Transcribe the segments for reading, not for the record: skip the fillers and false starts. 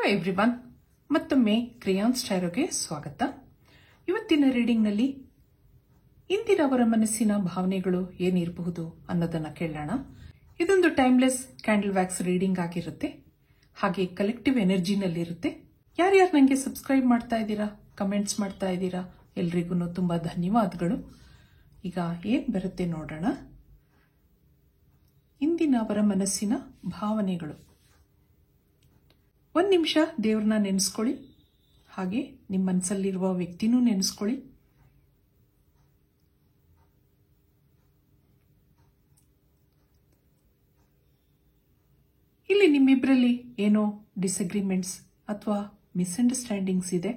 Hello everyone, ಮತ್ತೊಮ್ಮೆ crayons ಟ್ಯಾರೋಗೆ ಸ್ವಾಗತ. ಇವತ್ತಿನ ರೀಡಿಂಗ್ನಲ್ಲಿ ಇಂದಿನವರ ಮನಸ್ಸಿನ ಭಾವನೆಗಳು ಏನಿರಬಹುದು ಅನ್ನೋದನ್ನ ಕೇಳೋಣ. ಇದೊಂದು ಟೈಮ್ಲೆಸ್ ಕ್ಯಾಂಡಲ್ ವ್ಯಾಕ್ಸ್ ರೀಡಿಂಗ್ ಆಗಿರುತ್ತೆ, ಹಾಗೆ ಕಲೆಕ್ಟಿವ್ ಎನರ್ಜಿನಲ್ಲಿರುತ್ತೆ. ಯಾರ್ಯಾರು ನನಗೆ ಸಬ್ಸ್ಕ್ರೈಬ್ ಮಾಡ್ತಾ ಇದ್ದೀರಾ, ಕಮೆಂಟ್ಸ್ ಮಾಡ್ತಾ ಇದ್ದೀರಾ, ಎಲ್ರಿಗೂ ತುಂಬಾ ಧನ್ಯವಾದಗಳು. ಈಗ ಏನ್ ಬರುತ್ತೆ ನೋಡೋಣ. ಇಂದಿನವರ ಮನಸ್ಸಿನ ಭಾವನೆಗಳು. ಒಂದು ನಿಮಿಷ ದೇವ್ರನ್ನ ನೆನೆಸ್ಕೊಳ್ಳಿ, ಹಾಗೆ ನಿಮ್ಮ ಮನಸ್ಸಲ್ಲಿರುವ ವ್ಯಕ್ತಿನೂ ನೆನೆಸ್ಕೊಳ್ಳಿ. ಇಲ್ಲಿ ನಿಮ್ಮಿಬ್ಬರಲ್ಲಿ ಏನೋ ಡಿಸಗ್ರಿಮೆಂಟ್ಸ್ ಅಥವಾ ಮಿಸ್ಅಂಡರ್ಸ್ಟ್ಯಾಂಡಿಂಗ್ಸ್ ಇದೆ.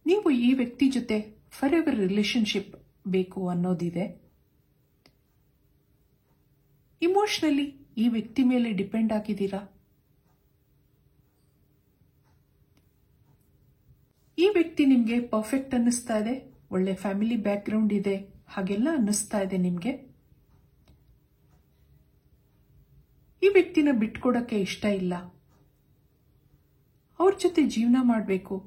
ನೀವು ಈ ವ್ಯಕ್ತಿ ಜೊತೆ ಫಾರ್ ಎವರ್ ರಿಲೇಶನ್ಶಿಪ್ ಬೇಕು ಅನ್ನೋದಿದೆ. ಇಮೋಷನಲಿ ಈ ವ್ಯಕ್ತಿ ಮೇಲೆ ಡಿಪೆಂಡ್ ಆಗಿದ್ದೀರಾ. ಈ ವ್ಯಕ್ತಿ ನಿಮ್ಗೆ ಪರ್ಫೆಕ್ಟ್ ಅನ್ನಿಸ್ತಾ ಇದೆ, ಒಳ್ಳೆ ಫ್ಯಾಮಿಲಿ ಬ್ಯಾಕ್ ಗ್ರೌಂಡ್ ಇದೆ, ಹಾಗೆಲ್ಲ ಅನ್ನಿಸ್ತಾ ಇದೆ ನಿಮ್ಗೆ. ಈ ವ್ಯಕ್ತಿನ ಬಿಟ್ಕೊಡಕ್ಕೆ ಇಷ್ಟ ಇಲ್ಲ, ಅವ್ರ ಜೊತೆ ಜೀವನ ಮಾಡಬೇಕು,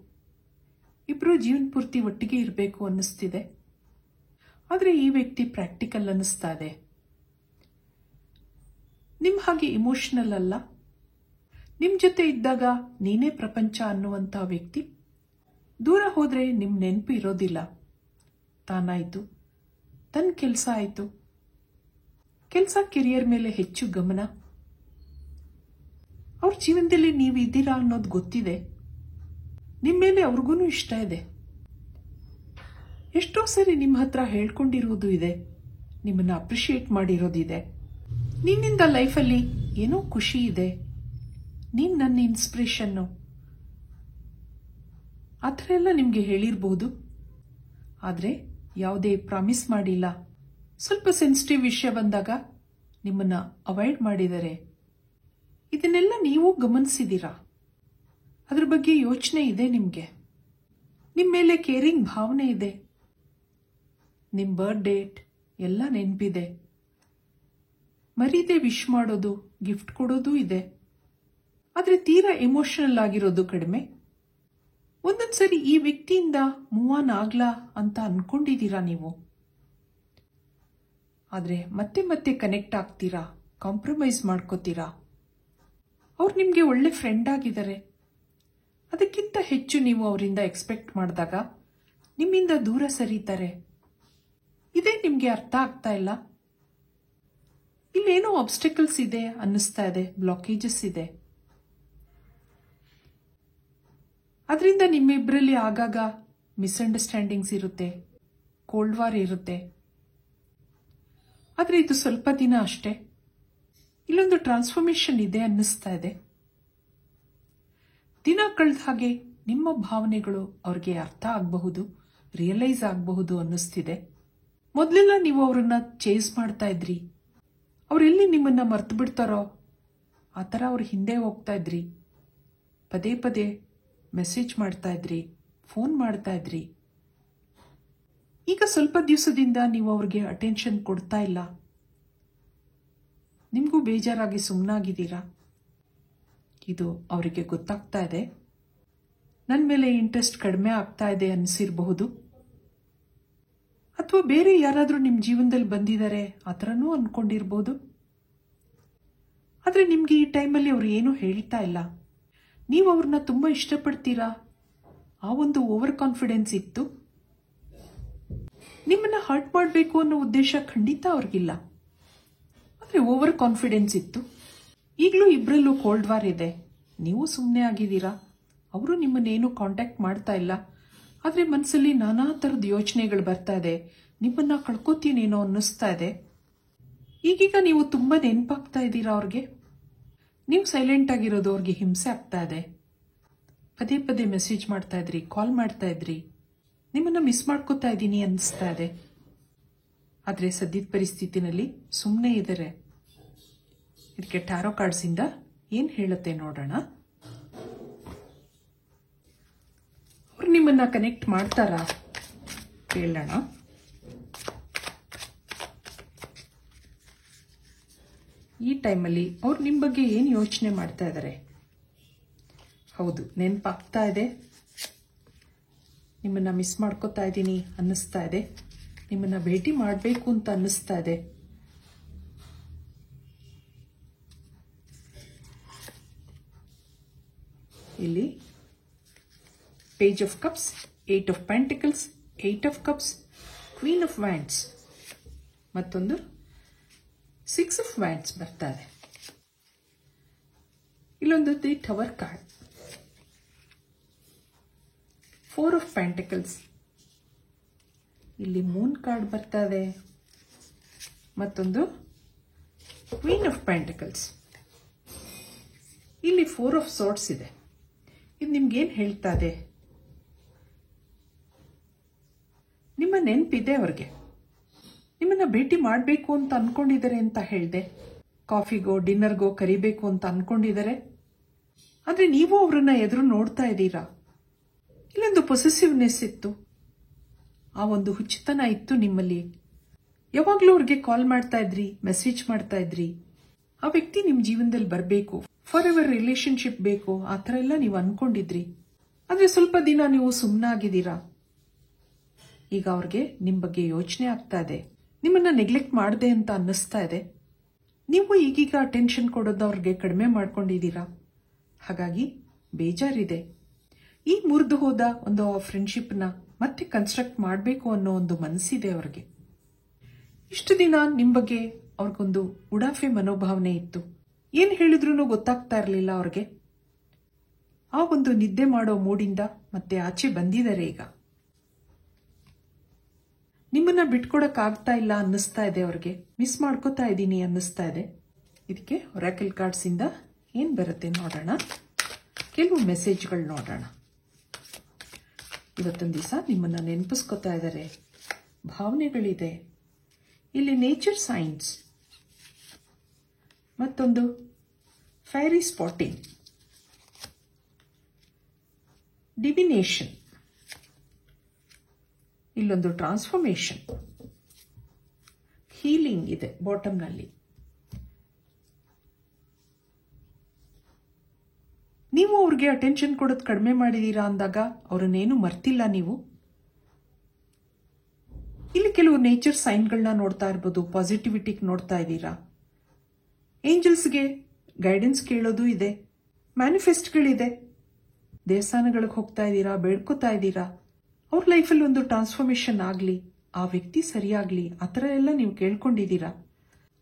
ಇಬ್ರು ಜೀವನ ಪೂರ್ತಿ ಒಟ್ಟಿಗೆ ಇರಬೇಕು ಅನ್ನಿಸ್ತಿದೆ. ಆದ್ರೆ ಈ ವ್ಯಕ್ತಿ ಪ್ರಾಕ್ಟಿಕಲ್ ಅನ್ನಿಸ್ತಾ ಇದೆ. ನಿಮ್ ಹಾಗೆ ಇಮೋಷನಲ್ ಅಲ್ಲ. ನಿಮ್ ಜೊತೆ ಇದ್ದಾಗ ನೀನೇ ಪ್ರಪಂಚ ಅನ್ನುವಂತ ವ್ಯಕ್ತಿ. ದೂರ ಹೋದ್ರೆ ನಿಮ್ ನೆನಪು ಇರೋದಿಲ್ಲ. ತಾನಾಯ್ತು, ತನ್ನ ಕೆಲಸ ಆಯ್ತು, ಕೆಲಸ ಕೆರಿಯರ್ ಮೇಲೆ ಹೆಚ್ಚು ಗಮನ. ಅವ್ರ ಜೀವನದಲ್ಲಿ ನೀವು ಇದ್ದೀರಾ ಅನ್ನೋದು ಗೊತ್ತಿದೆ. ನಿಮ್ಮ ಮೇಲೆ ಅವ್ರಿಗೂ ಇಷ್ಟ ಇದೆ. ಎಷ್ಟೋ ಸರಿ ನಿಮ್ಮ ಹತ್ರ ಹೇಳ್ಕೊಂಡಿರೋದು ಇದೆ, ನಿಮ್ಮನ್ನ ಅಪ್ರಿಶಿಯೇಟ್ ಮಾಡಿರೋದಿದೆ. ನಿನ್ನಿಂದ ಲೈಫಲ್ಲಿ ಏನೋ ಖುಷಿ ಇದೆ, ನೀನ್ ನನ್ನ ಇನ್ಸ್ಪಿರೇಷನ್ನು, ಆ ಥರ ಎಲ್ಲ ನಿಮ್ಗೆ ಹೇಳಿರ್ಬೋದು. ಆದ್ರೆ ಯಾವುದೇ ಪ್ರಾಮಿಸ್ ಮಾಡಿಲ್ಲ. ಸ್ವಲ್ಪ ಸೆನ್ಸಿಟಿವ್ ವಿಷಯ ಬಂದಾಗ ನಿಮ್ಮನ್ನ ಅವಾಯ್ಡ್ ಮಾಡಿದರೆ. ಇದನ್ನೆಲ್ಲ ನೀವು ಗಮನಿಸಿದೀರಾ, ಅದ್ರ ಬಗ್ಗೆ ಯೋಚನೆ ಇದೆ ನಿಮ್ಗೆ. ನಿಮ್ಮ ಮೇಲೆ ಕೇರಿಂಗ್ ಭಾವನೆ ಇದೆ. ನಿಮ್ ಬರ್ತ್ ಡೇಟ್ ಎಲ್ಲ ನೆನಪಿದೆ. ಮರೀದೆ ವಿಶ್ ಮಾಡೋದು, ಗಿಫ್ಟ್ ಕೊಡೋದು ಇದೆ. ಆದ್ರೆ ತೀರಾ ಎಮೋಷನಲ್ ಆಗಿರೋದು ಕಡಿಮೆ. ಒಂದೊಂದ್ಸರಿ ಈ ವ್ಯಕ್ತಿಯಿಂದ ಮೂವ್ ಆನ್ ಆಗ್ಲಾ ಅಂತ ಅನ್ಕೊಂಡಿದ್ದೀರಾ ನೀವು. ಆದ್ರೆ ಮತ್ತೆ ಮತ್ತೆ ಕನೆಕ್ಟ್ ಆಗ್ತೀರಾ, ಕಾಂಪ್ರಮೈಸ್ ಮಾಡ್ಕೋತೀರಾ. ಅವ್ರು ನಿಮ್ಗೆ ಒಳ್ಳೆ ಫ್ರೆಂಡ್ ಆಗಿದ್ದಾರೆ. ಅದಕ್ಕಿಂತ ಹೆಚ್ಚು ನೀವು ಅವರಿಂದ ಎಕ್ಸ್ಪೆಕ್ಟ್ ಮಾಡಿದಾಗ ನಿಮ್ಮಿಂದ ದೂರ ಸರೀತಾರೆ. ಇದೇ ನಿಮ್ಗೆ ಅರ್ಥ ಆಗ್ತಾ ಇಲ್ಲ. ಇಲ್ಲೇನೋ ಆಬ್ಸ್ಟಿಕಲ್ಸ್ ಇದೆ ಅನ್ನಿಸ್ತಾ ಇದೆ, ಬ್ಲಾಕೇಜಸ್ ಇದೆ. ಅದರಿಂದ ನಿಮ್ಮಿಬ್ಬರಲ್ಲಿ ಆಗಾಗ ಮಿಸ್ಅಂಡರ್ಸ್ಟ್ಯಾಂಡಿಂಗ್ಸ್ ಇರುತ್ತೆ, ಕೋಲ್ಡ್ ವಾರ್ ಇರುತ್ತೆ. ಆದ್ರೆ ಇದು ಸ್ವಲ್ಪ ದಿನ ಅಷ್ಟೇ. ಇಲ್ಲೊಂದು ಟ್ರಾನ್ಸ್ಫಾರ್ಮೇಶನ್ ಇದೆ ಅನ್ನಿಸ್ತಾ ಇದೆ. ದಿನ ಕಳೆದ ಹಾಗೆ ನಿಮ್ಮ ಭಾವನೆಗಳು ಅವ್ರಿಗೆ ಅರ್ಥ ಆಗಬಹುದು, ರಿಯಲೈಸ್ ಆಗಬಹುದು ಅನ್ನಿಸ್ತಿದೆ. ಮೊದಲೆಲ್ಲ ನೀವು ಅವ್ರನ್ನ ಚೇಸ್ ಮಾಡ್ತಾ ಇದ್ರಿ. ಅವ್ರೆಲ್ಲಿ ನಿಮ್ಮನ್ನ ಮರ್ತು ಬಿಡ್ತಾರೋ ಆ ಥರ ಅವ್ರ ಹಿಂದೆ ಹೋಗ್ತಾ ಇದ್ರಿ. ಪದೇ ಪದೇ ಮೆಸೇಜ್ ಮಾಡ್ತಾ ಇದ್ರಿ, ಫೋನ್ ಮಾಡ್ತಾ ಇದ್ರಿ. ಈಗ ಸ್ವಲ್ಪ ದಿವಸದಿಂದ ನೀವು ಅವ್ರಿಗೆ ಅಟೆನ್ಷನ್ ಕೊಡ್ತಾ ಇಲ್ಲ. ನಿಮ್ಗೂ ಬೇಜಾರಾಗಿ ಸುಮ್ಮನಾಗಿದ್ದೀರಾ. ಇದು ಅವರಿಗೆ ಗೊತ್ತಾಗ್ತಾ ಇದೆ. ನನ್ನ ಮೇಲೆ ಇಂಟ್ರೆಸ್ಟ್ ಕಡಿಮೆ ಆಗ್ತಾ ಇದೆ ಅನಿಸಿರಬಹುದು. ಅಥವಾ ಬೇರೆ ಯಾರಾದ್ರೂ ನಿಮ್ ಜೀವನದಲ್ಲಿ ಬಂದಿದ್ದಾರೆ ಆ ಥರನೂ ಅನ್ಕೊಂಡಿರ್ಬೋದು. ಆದ್ರೆ ನಿಮ್ಗೆ ಈ ಟೈಮಲ್ಲಿ ಅವ್ರು ಏನೂ ಹೇಳ್ತಾ ಇಲ್ಲ. ನೀವು ಅವ್ರನ್ನ ತುಂಬಾ ಇಷ್ಟಪಡ್ತೀರಾ. ಆ ಒಂದು ಓವರ್ ಕಾನ್ಫಿಡೆನ್ಸ್ ಇತ್ತು. ನಿಮ್ಮನ್ನ ಹರ್ಟ್ ಮಾಡಬೇಕು ಅನ್ನೋ ಉದ್ದೇಶ ಖಂಡಿತ ಅವ್ರಿಗಿಲ್ಲ, ಆದ್ರೆ ಓವರ್ ಕಾನ್ಫಿಡೆನ್ಸ್ ಇತ್ತು. ಈಗಲೂ ಇಬ್ರಲ್ಲೂ ಕೋಲ್ಡ್ ವಾರ್ ಇದೆ. ನೀವು ಸುಮ್ಮನೆ ಆಗಿದ್ದೀರಾ. ಅವರು ನಿಮ್ಮನ್ನೇನು ಕಾಂಟ್ಯಾಕ್ಟ್ ಮಾಡ್ತಾ ಇಲ್ಲ. ಆದ್ರೆ ಮನಸ್ಸಲ್ಲಿ ನಾನಾ ತರದ ಯೋಚನೆಗಳು ಬರ್ತಾ ಇದೆ. ನಿಮ್ಮನ್ನ ಕಳ್ಕೊತೀನೇನೋ ಅನ್ನಿಸ್ತಾ ಇದೆ. ಈಗೀಗ ನೀವು ತುಂಬಾ ನೆನಪಾಗ್ತಾ ಇದ್ದೀರಾ ಅವ್ರಿಗೆ. ನೀವು ಸೈಲೆಂಟ್ ಆಗಿರೋದು ಅವ್ರಿಗೆ ಹಿಂಸೆ ಆಗ್ತಾ ಇದೆ. ಪದೇ ಪದೇ ಮೆಸೇಜ್ ಮಾಡ್ತಾ ಇದ್ರಿ, ಕಾಲ್ ಮಾಡ್ತಾ ಇದ್ರಿ. ನಿಮ್ಮನ್ನ ಮಿಸ್ ಮಾಡ್ಕೋತಾ ಇದ್ದೀನಿ ಅನ್ನಿಸ್ತಾ ಇದೆ. ಆದ್ರೆ ಸದ್ಯದ ಪರಿಸ್ಥಿತಿನಲ್ಲಿ ಸುಮ್ಮನೆ ಇದ್ದಾರೆ. ಇದಕ್ಕೆ ಟ್ಯಾರೋ ಕಾರ್ಡ್ಸ್ ಇಂದ ಏನ್ ಹೇಳುತ್ತೆ ನೋಡೋಣ. ಅವ್ರು ನಿಮ್ಮನ್ನ ಕನೆಕ್ಟ್ ಮಾಡ್ತಾರಾ ಕೇಳೋಣ. ಈ ಟೈಮಲ್ಲಿ ಅವ್ರು ನಿಮ್ಮ ಬಗ್ಗೆ ಏನು ಯೋಚನೆ ಮಾಡ್ತಾ ಇದ್ದಾರೆ. ಹೌದು, ನೆನಪಾಗ್ತಾ ಇದೆ, ನಿಮ್ಮನ್ನ ಮಿಸ್ ಮಾಡ್ಕೋತಾ ಇದ್ದೀನಿ ಅನ್ನಿಸ್ತಾ ಇದೆ, ನಿಮ್ಮನ್ನ ಭೇಟಿ ಮಾಡಬೇಕು ಅಂತ ಅನ್ನಿಸ್ತಾ ಇದೆ. ಇಲ್ಲಿ page of cups, 8 of pentacles, 8 of cups, queen of wands, ಮತ್ತೊಂದು 6 ಆಫ್ ವ್ಯಾಂಡ್ಸ್ ಬರ್ತಾ ಇದೆ. ಇಲ್ಲೊಂದು the tower card, 4 of pentacles, ಇಲ್ಲಿ ಮೂನ್ ಕಾರ್ಡ್ ಬರ್ತಾ ಇದೆ, ಮತ್ತೊಂದು ಕ್ವೀನ್ ಆಫ್ ಪೆಂಟಿಕಲ್ಸ್, ಇಲ್ಲಿ 4 ಆಫ್ ಸೋರ್ಡ್ಸ್ ಇದೆ. ಇದು ನಿಮ್ಗೇನು ಹೇಳ್ತಾ ಇದೆ? ನಿಮ್ಮ ನೆನಪಿದೆ ಅವ್ರಿಗೆ, ನಿಮ್ಮನ್ನ ಭೇಟಿ ಮಾಡಬೇಕು ಅಂತ ಅನ್ಕೊಂಡಿದ್ದಾರೆ ಅಂತ ಹೇಳಿದೆ. ಕಾಫಿಗೋ ಡಿನ್ನರ್ಗೋ ಕರಿಬೇಕು ಅಂತ ಅನ್ಕೊಂಡಿದ್ದಾರೆ. ಆದ್ರೆ ನೀವು ಅವರನ್ನ ಎದುರು ನೋಡ್ತಾ ಇದ್ದೀರಾ. ಇಲ್ಲೊಂದು ಪೊಸೆಸಿವ್ನೆಸ್ ಇತ್ತು, ಆ ಒಂದು ಹುಚ್ಚುತನ ಇತ್ತು ನಿಮ್ಮಲ್ಲಿ. ಯಾವಾಗ್ಲೂ ಅವ್ರಿಗೆ ಕಾಲ್ ಮಾಡ್ತಾ ಇದ್ರಿ, ಮೆಸೇಜ್ ಮಾಡ್ತಾ ಇದ್ರಿ. ಆ ವ್ಯಕ್ತಿ ನಿಮ್ ಜೀವನದಲ್ಲಿ ಬರಬೇಕು, ಫಾರ್ ಎವರ್ ರಿಲೇಶನ್ಶಿಪ್ ಬೇಕು, ಆ ಥರ ಎಲ್ಲ ನೀವು ಅನ್ಕೊಂಡಿದ್ರಿ. ಆದ್ರೆ ಸ್ವಲ್ಪ ದಿನ ನೀವು ಸುಮ್ಮನಾಗಿದ್ದೀರಾ. ಈಗ ಅವ್ರಿಗೆ ನಿಮ್ ಬಗ್ಗೆ ಯೋಚನೆ ಆಗ್ತಾ ಇದೆ, ನಿಮ್ಮನ್ನ ನೆಗ್ಲೆಕ್ಟ್ ಮಾಡದೆ ಅಂತ ಅನ್ನಿಸ್ತಾ ಇದೆ. ನೀವು ಈಗೀಗ ಅಟೆನ್ಷನ್ ಕೊಡೋದು ಅವ್ರಿಗೆ ಕಡಿಮೆ ಮಾಡ್ಕೊಂಡಿದ್ದೀರಾ. ಹಾಗಾಗಿ ಬೇಜಾರಿದೆ. ಈ ಮುರಿದು ಹೋದ ಒಂದು ಫ್ರೆಂಡ್ಶಿಪ್ನ ಮತ್ತೆ ಕನ್ಸ್ಟ್ರಕ್ಟ್ ಮಾಡಬೇಕು ಅನ್ನೋ ಒಂದು ಮನಸ್ಸಿದೆ ಅವ್ರಿಗೆ. ಇಷ್ಟು ದಿನ ನಿಮ್ ಬಗ್ಗೆ ಅವ್ರಿಗೊಂದು ಉಡಾಫೆ ಮನೋಭಾವನೆ ಇತ್ತು. ಏನ್ ಹೇಳಿದ್ರು ಗೊತ್ತಾಗ್ತಾ ಇರಲಿಲ್ಲ ಅವ್ರಿಗೆ. ಆ ಒಂದು ನಿದ್ದೆ ಮಾಡೋ ಮೂಡಿಂದ ಮತ್ತೆ ಆಚೆ ಬಂದಿದ್ದಾರೆ. ಈಗ ನಿಮ್ಮನ್ನ ಬಿಟ್ಕೊಡಕ್ ಆಗ್ತಾ ಇಲ್ಲ ಅನ್ನಿಸ್ತಾ ಇದೆ ಅವ್ರಿಗೆ. ಮಿಸ್ ಮಾಡ್ಕೋತಾ ಇದ್ದೀನಿ ಅನ್ನಿಸ್ತಾ ಇದೆ. ಇದಕ್ಕೆ ಒರಾಕಲ್ ಕಾರ್ಡ್ಸ್ ಇಂದ ಏನ್ ಬರುತ್ತೆ ನೋಡೋಣ. ಕೆಲವು ಮೆಸೇಜ್ಗಳು ನೋಡೋಣ. ಇವತ್ತೊಂದು ದಿವಸ ನಿಮ್ಮನ್ನ ನೆನಪಿಸ್ಕೋತಾ ಇದ್ದಾರೆ, ಭಾವನೆಗಳಿದೆ. ಇಲ್ಲಿ ನೇಚರ್ ಸೈನ್ಸ್, ಮತ್ತೊಂದು ಫೈರಿ ಸ್ಪಾಟಿಂಗ್, ಡಿವಿನೇಷನ್, ಇಲ್ಲೊಂದು ಟ್ರಾನ್ಸ್ಫಾರ್ಮೇಶನ್, ಹೀಲಿಂಗ್ ಇದೆ ಬಾಟಮ್ನಲ್ಲಿ. ನೀವು ಅವ್ರಿಗೆ ಅಟೆನ್ಷನ್ ಕೊಡೋದು ಕಡಿಮೆ ಮಾಡಿದೀರಾ ಅಂದಾಗ ಅವ್ರನ್ನೇನು ಮರ್ತಿಲ್ಲ ನೀವು. ಇಲ್ಲಿ ಕೆಲವು ನೇಚರ್ ಸೈನ್ಗಳನ್ನ ನೋಡ್ತಾ ಇರ್ಬೋದು, ಪಾಸಿಟಿವಿಟಿ ನೋಡ್ತಾ ಇದ್ದೀರಾ. ಏಂಜಲ್ಸ್ಗೆ ಗೈಡೆನ್ಸ್ ಕೇಳೋದು ಇದೆ, ಮ್ಯಾನಿಫೆಸ್ಟ್ಗಳಿದೆ. ದೇವಸ್ಥಾನಗಳಿಗೆ ಹೋಗ್ತಾ ಇದ್ದೀರಾ, ಬೇಡ್ಕೋತಾ ಇದ್ದೀರಾ. ಅವ್ರ ಲೈಫಲ್ಲಿ ಒಂದು ಟ್ರಾನ್ಸ್ಫಾರ್ಮೇಶನ್ ಆಗಲಿ, ಆ ವ್ಯಕ್ತಿ ಸರಿಯಾಗ್ಲಿ, ಆ ಥರ ಎಲ್ಲ ನೀವು ಕೇಳ್ಕೊಂಡಿದ್ದೀರಾ.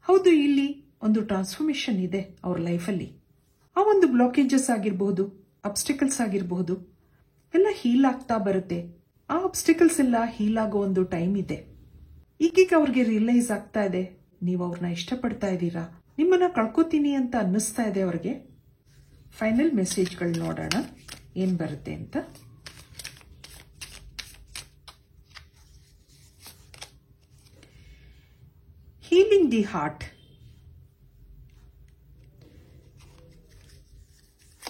ಹೌದು, ಇಲ್ಲಿ ಒಂದು ಟ್ರಾನ್ಸ್ಫಾರ್ಮೇಶನ್ ಇದೆ ಅವ್ರ ಲೈಫಲ್ಲಿ. ಆ ಒಂದು ಬ್ಲಾಕೇಜಸ್ ಆಗಿರಬಹುದು, ಅಬ್ಸ್ಟಿಕಲ್ಸ್ ಆಗಿರಬಹುದು, ಎಲ್ಲ ಹೀಲ್ ಆಗ್ತಾ ಬರುತ್ತೆ. ಆ ಅಬ್ಸ್ಟಿಕಲ್ಸ್ ಎಲ್ಲ ಹೀಲ್ ಆಗೋ ಒಂದು ಟೈಮ್ ಇದೆ. ಈಗೀಗ ಅವ್ರಿಗೆ ರಿಯಲೈಸ್ ಆಗ್ತಾ ಇದೆ, ನೀವು ಅವ್ರನ್ನ ಇಷ್ಟಪಡ್ತಾ ಇದ್ದೀರಾ, ನಿಮ್ಮನ್ನ ಕಳ್ಕೊತೀನಿ ಅಂತ ಅನ್ನಿಸ್ತಾ ಇದೆ ಅವ್ರಿಗೆ. ಫೈನಲ್ ಮೆಸೇಜ್ಗಳು ನೋಡೋಣ ಏನ್ ಬರುತ್ತೆ ಅಂತ. ಹೀಲಿಂಗ್ ದಿ ಹಾರ್ಟ್,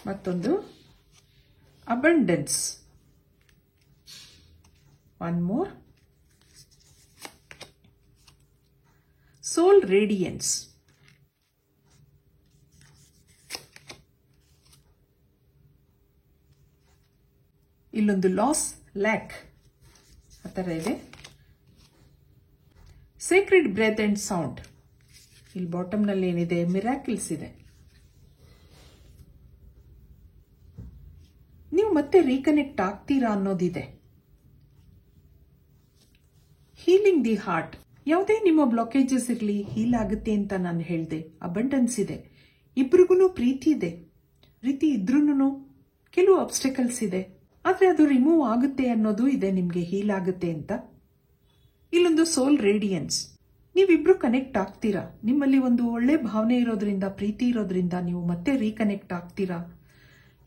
ಮತ್ತೊಂದು ಅಬಂಡೆನ್ಸ್, ಒನ್ ಮೋರ್ ಸೋಲ್ ರೇಡಿಯನ್ಸ್, ಇಲ್ಲೊಂದು ಲಾಸ್, ಲ್ಯಾಕ್, ಆ ಥರ ಇದೆ. ಸೇಕ್ರೆಡ್ ಬ್ರೆತ್ ಅಂಡ್ ಸೌಂಡ್, ಇಲ್ಲಿ ಬಾಟಮ್ನಲ್ಲಿ ಏನಿದೆ, ಮಿರಾಕಲ್ಸ್ ಇದೆ. ನೀವು ಮತ್ತೆ ರೀಕನೆಕ್ಟ್ ಆಗ್ತೀರಾ ಅನ್ನೋದಿದೆ. ಹೀಲಿಂಗ್ ದಿ ಹಾರ್ಟ್, ಯಾವುದೇ ನಿಮ್ಮ ಬ್ಲಾಕೇಜಸ್ ಇರಲಿ ಹೀಲ್ ಆಗುತ್ತೆ ಅಂತ ನಾನು ಹೇಳಿದೆ. ಅಬಂಡೆನ್ಸ್ ಇದೆ, ಇಬ್ರಿಗೂ ಪ್ರೀತಿ ಇದೆ. ಪ್ರೀತಿ ಇದ್ರೂನು ಕೆಲವು ಅಬ್ಸ್ಟಕಲ್ಸ್ ಇದೆ, ಆದ್ರೆ ಅದು ರಿಮೂವ್ ಆಗುತ್ತೆ ಅನ್ನೋದು ಇದೆ, ನಿಮ್ಗೆ ಹೀಲ್ ಆಗುತ್ತೆ ಅಂತ. ಇಲ್ಲೊಂದು ಸೋಲ್ ರೇಡಿಯನ್ಸ್, ನೀವಿಬ್ರು ಕನೆಕ್ಟ್ ಆಗ್ತೀರಾ. ನಿಮ್ಮಲ್ಲಿ ಒಂದು ಒಳ್ಳೆ ಭಾವನೆ ಇರೋದ್ರಿಂದ, ಪ್ರೀತಿ ಇರೋದ್ರಿಂದ ನೀವು ಮತ್ತೆ ರೀಕನೆಕ್ಟ್ ಆಗ್ತೀರಾ.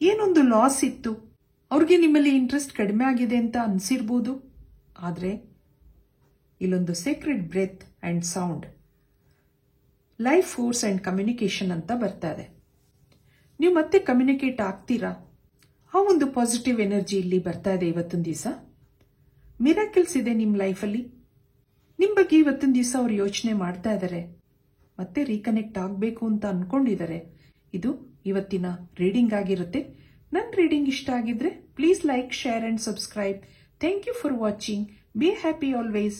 ಏನೊಂದು ಲಾಸ್ ಇತ್ತು, ಅವ್ರಿಗೆ ನಿಮ್ಮಲ್ಲಿ ಇಂಟ್ರೆಸ್ಟ್ ಕಡಿಮೆ ಆಗಿದೆ ಅಂತ ಅನ್ಸಿರ್ಬೋದು. ಆದ್ರೆ ಇಲ್ಲೊಂದು sacred breath and sound, life force and communication ಅಂತ ಬರ್ತಾ ಇದೆ. ನೀವು ಮತ್ತೆ ಕಮ್ಯುನಿಕೇಟ್ ಆಗ್ತೀರಾ. ಆ ಒಂದು ಪಾಸಿಟಿವ್ ಎನರ್ಜಿ ಇಲ್ಲಿ ಬರ್ತಾ ಇದೆ. ಇವತ್ತೊಂದು ದಿವಸ ಮಿರಾಕಲ್ಸ್ ಇದೆ ನಿಮ್ಮ ಲೈಫಲ್ಲಿ. ನಿಮ್ಮ ಬಗ್ಗೆ ಇವತ್ತೊಂದು ದಿವಸ ಅವ್ರು ಯೋಚನೆ ಮಾಡ್ತಾ ಇದ್ದಾರೆ, ಮತ್ತೆ ರೀಕನೆಕ್ಟ್ ಆಗಬೇಕು ಅಂತ ಅನ್ಕೊಂಡಿದ್ದಾರೆ. ಇದು ಇವತ್ತಿನ ರೀಡಿಂಗ್ ಆಗಿರುತ್ತೆ. ನನ್ನ ರೀಡಿಂಗ್ ಇಷ್ಟ ಆಗಿದ್ರೆ please like, share and subscribe. Thank you for watching. Be happy always.